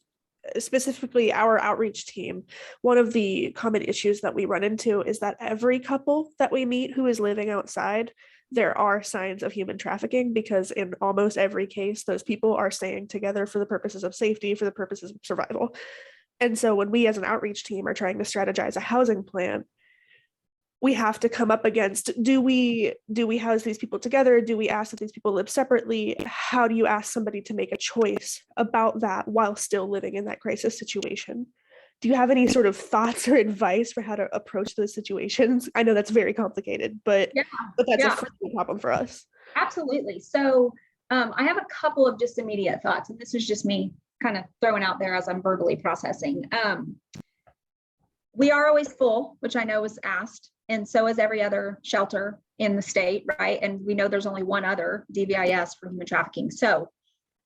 specifically our outreach team, one of the common issues that we run into is that every couple that we meet who is living outside, there are signs of human trafficking, because in almost every case, those people are staying together for the purposes of safety, for the purposes of survival. And so when we as an outreach team are trying to strategize a housing plan, we have to come up against, do we house these people together? Do we ask that these people live separately? How do you ask somebody to make a choice about that while still living in that crisis situation? Do you have any sort of thoughts or advice for how to approach those situations? I know that's very complicated, but that's a frequent problem for us. Absolutely. So I have a couple of just immediate thoughts, and this is just me kind of throwing out there as I'm verbally processing. We are always full, which I know was asked, and so is every other shelter in the state, right? And we know there's only one other DVIS for human trafficking. So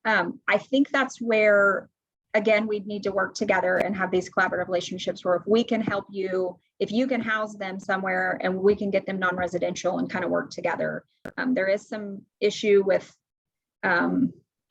I think that's where, again, we'd need to work together and have these collaborative relationships where if we can help you, if you can house them somewhere and we can get them non-residential and kind of work together. There is some issue with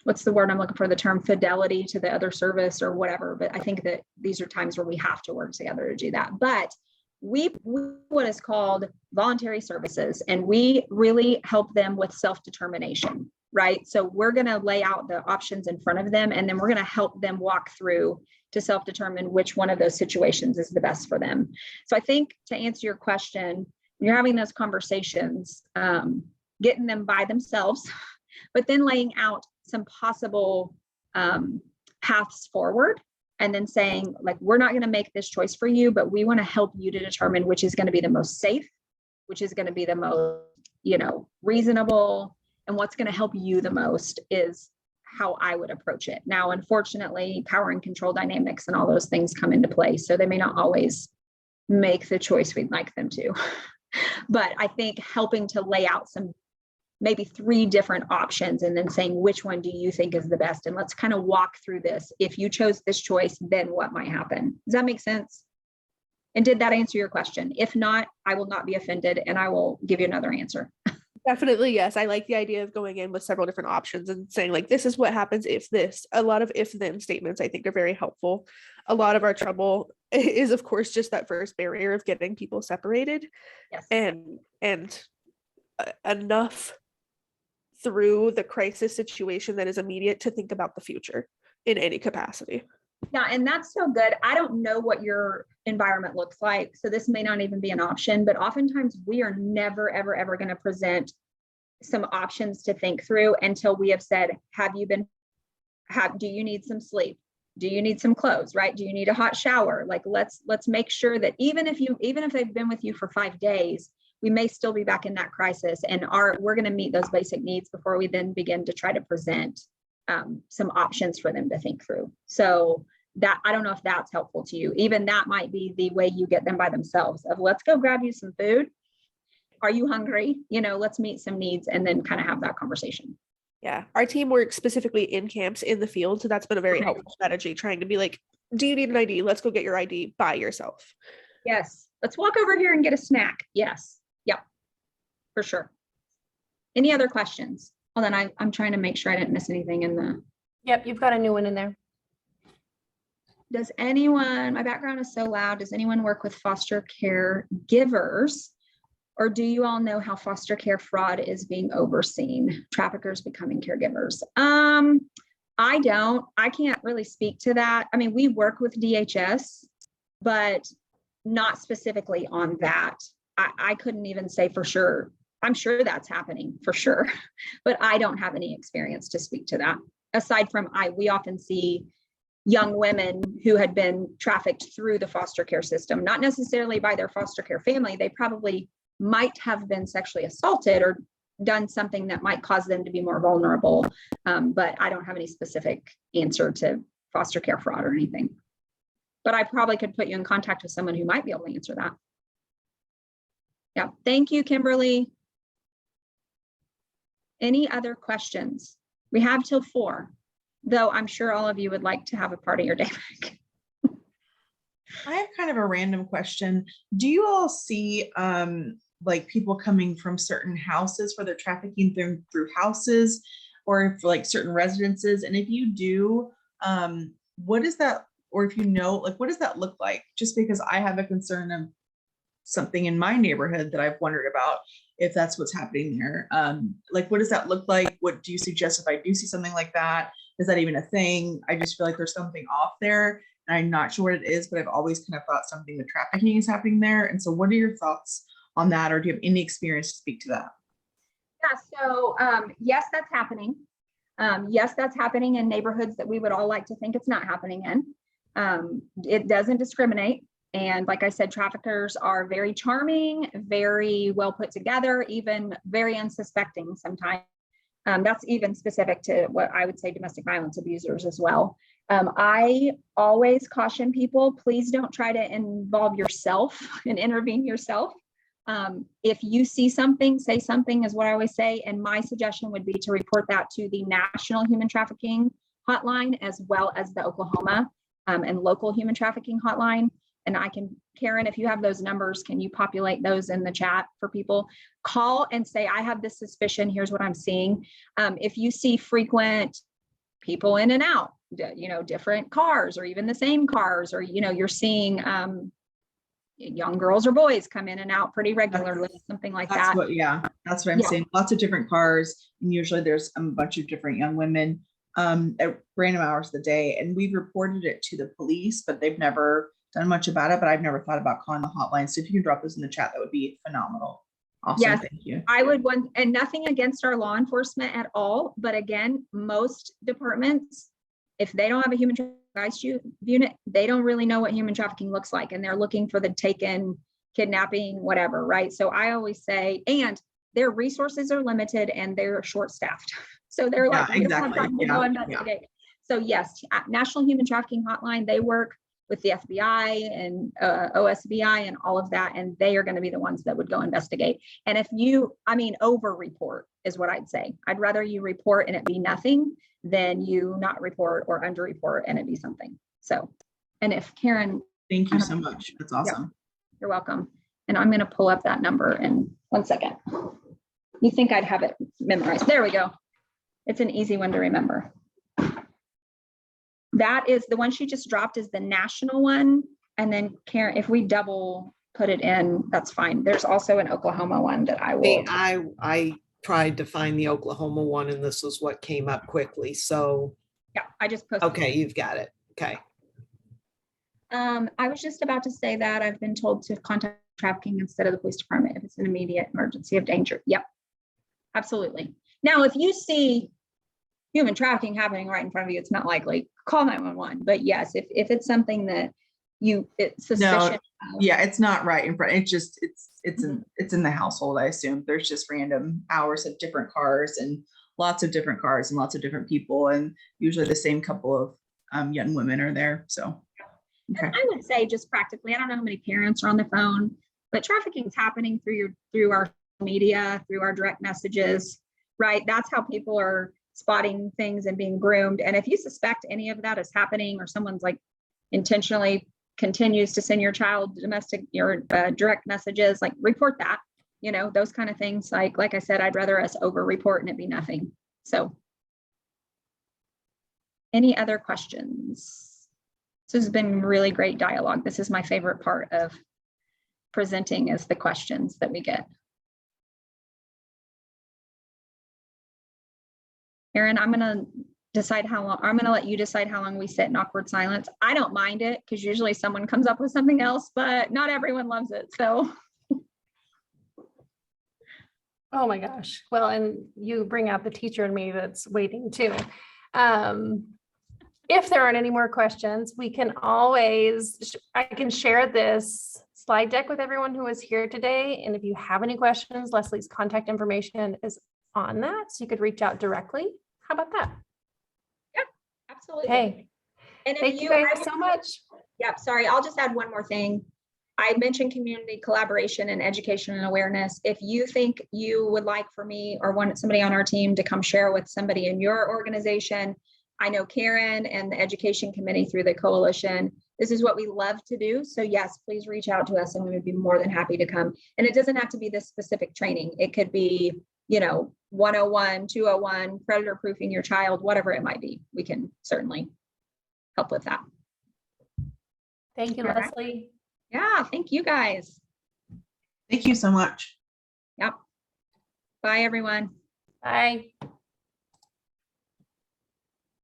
what's the word I'm looking for, the term fidelity to the other service or whatever. But I think that these are times where we have to work together to do that. But we what is called voluntary services, and we really help them with self-determination, right? So we're going to lay out the options in front of them, and then we're going to help them walk through to self-determine which one of those situations is the best for them. So I think to answer your question, when you're having those conversations, getting them by themselves, but then laying out some possible paths forward, and then saying, like, we're not going to make this choice for you, but we want to help you to determine which is going to be the most safe, which is going to be the most, reasonable, and what's going to help you the most is how I would approach it. Now, unfortunately, power and control dynamics and all those things come into play, so they may not always make the choice we'd like them to. But I think helping to lay out maybe 3 different options and then saying, which one do you think is the best? And let's kind of walk through this. If you chose this choice, then what might happen? Does that make sense? And did that answer your question? If not, I will not be offended and I will give you another answer. Definitely, yes. I like the idea of going in with several different options and saying, like, this is what happens if this. A lot of if-then statements, I think, are very helpful. A lot of our trouble is, of course, just that first barrier of getting people separated. Yes. And enough through the crisis situation that is immediate to think about the future in any capacity. Yeah, and that's so good. I don't know what your environment looks like, so this may not even be an option, but oftentimes we are never, ever, ever going to present some options to think through until we have said, do you need some sleep? Do you need some clothes, right? Do you need a hot shower? Like, let's make sure that even if they've been with you for 5 days, we may still be back in that crisis, and we're going to meet those basic needs before we then begin to try to present some options for them to think through. So that, I don't know if that's helpful to you. Even that might be the way you get them by themselves of, let's go grab you some food. Are you hungry? Let's meet some needs and then kind of have that conversation. Yeah. Our team works specifically in camps in the field. So that's been a very helpful strategy, trying to be like, do you need an ID? Let's go get your ID by yourself. Yes. Let's walk over here and get a snack. Yes. Yep. For sure. Any other questions? Hold on. I'm trying to make sure I didn't miss anything in the. Yep, you've got a new one in there. Does anyone, my background is so loud, does anyone work with foster care givers? Or do you all know how foster care fraud is being overseen? Traffickers becoming caregivers. I don't. I can't really speak to that. I mean, we work with DHS, but not specifically on that. I couldn't even say for sure. I'm sure that's happening for sure, but I don't have any experience to speak to that. Aside from we often see young women who had been trafficked through the foster care system, not necessarily by their foster care family. They probably might have been sexually assaulted or done something that might cause them to be more vulnerable. But I don't have any specific answer to foster care fraud or anything. But I probably could put you in contact with someone who might be able to answer that. Yeah, thank you, Kimberly. Any other questions? We have till 4, though I'm sure all of you would like to have a part of your day back. I have kind of a random question. Do you all see like people coming from certain houses where they're trafficking through houses or for like certain residences? And if you do, what is that, or if you know, like, what does that look like? Just because I have a concern of something in my neighborhood that I've wondered about if that's what's happening there. Like, what does that look like? What do you suggest if I do see something like that? Is that even a thing? I just feel like there's something off there and I'm not sure what it is, but I've always kind of thought something with trafficking is happening there. And so what are your thoughts on that? Or do you have any experience to speak to that? Yeah, so yes, that's happening. Yes, that's happening in neighborhoods that we would all like to think it's not happening in. It doesn't discriminate. And like I said, traffickers are very charming, very well put together, even very unsuspecting sometimes. That's even specific to what I would say domestic violence abusers as well. I always caution people, please don't try to involve yourself and intervene yourself. If you see something, say something is what I always say. And my suggestion would be to report that to the National Human Trafficking Hotline, as well as the Oklahoma and local human trafficking hotline. And I can, Karen, if you have those numbers, can you populate those in the chat for people? Call and say, I have this suspicion, here's what I'm seeing. If you see frequent people in and out, you know, different cars or even the same cars, or, you know, you're seeing young girls or boys come in and out pretty regularly, something like That's that. what, yeah, that's what I'm Yeah. saying. Lots of different cars. And usually there's a bunch of different young women at random hours of the day. And we've reported it to the police, but they've never done much about it. But I've never thought about calling the hotline. So if you can drop those in the chat, that would be phenomenal. Awesome. Yes, thank you. I would want, and nothing against our law enforcement at all. But again, most departments, if they don't have a human trafficking unit, they don't really know what human trafficking looks like. And they're looking for the taken, kidnapping, whatever, right? So I always say, and their resources are limited and they're short-staffed. So they're like, we don't have time to go investigate. So yes, National Human Trafficking Hotline, they work with the FBI and OSBI and all of that, and they are going to be the ones that would go investigate. And if you, I mean, over-report is what I'd say. I'd rather you report and it be nothing than you not report or under-report and it be something. So, and if Karen. Thank you so much. That's awesome. Yeah, you're welcome. And I'm going to pull up that number in 1 second. You think I'd have it memorized. There we go. It's an easy one to remember. That is the one she just dropped is the national one. And then Karen, if we double put it in, that's fine. There's also an Oklahoma one that I will. I tried to find the Oklahoma one and this was what came up quickly. So yeah, I just posted. Okay, you've got it. Okay. I was just about to say that I've been told to contact trafficking instead of the police department if it's an immediate emergency of danger. Yep, absolutely. Now, if you see human trafficking happening right in front of you, it's not likely, call 911. But yes, if it's something that it's suspicious. No, yeah, it's not right in front. It's just it's in the household. I assume there's just random hours of different cars and lots of different cars and lots of different people, and usually the same couple of young women are there. So okay. I would say just practically, I don't know how many parents are on the phone, but trafficking is happening through our media, through our direct messages, right? That's how people are spotting things and being groomed. And if you suspect any of that is happening, or someone's like intentionally continues to send your child direct messages, like report that, you know, those kind of things. Like I said, I'd rather us over report and it be nothing. So any other questions? This has been really great dialogue. This is my favorite part of presenting, is the questions that we get. Erin, I'm gonna let you decide how long we sit in awkward silence. I don't mind it because usually someone comes up with something else, but not everyone loves it. So. Oh my gosh. Well, and you bring out the teacher in me that's waiting too. If there aren't any more questions, we can always, I can share this slide deck with everyone who is here today. And if you have any questions, Leslie's contact information is on that. So you could reach out directly. How about that? Yep, absolutely. Okay. And if Thank you guys so much. Yep, sorry, I'll just add one more thing. I mentioned community collaboration and education and awareness. If you think you would like for me or want somebody on our team to come share with somebody in your organization, I know Karen and the education committee through the coalition, this is what we love to do. So yes, please reach out to us and we would be more than happy to come. And it doesn't have to be this specific training. It could be, 101, 201, predator proofing your child, whatever it might be. We can certainly help with that. Thank you, All right. Leslie. Yeah, thank you guys. Thank you so much. Yep. Bye, everyone. Bye.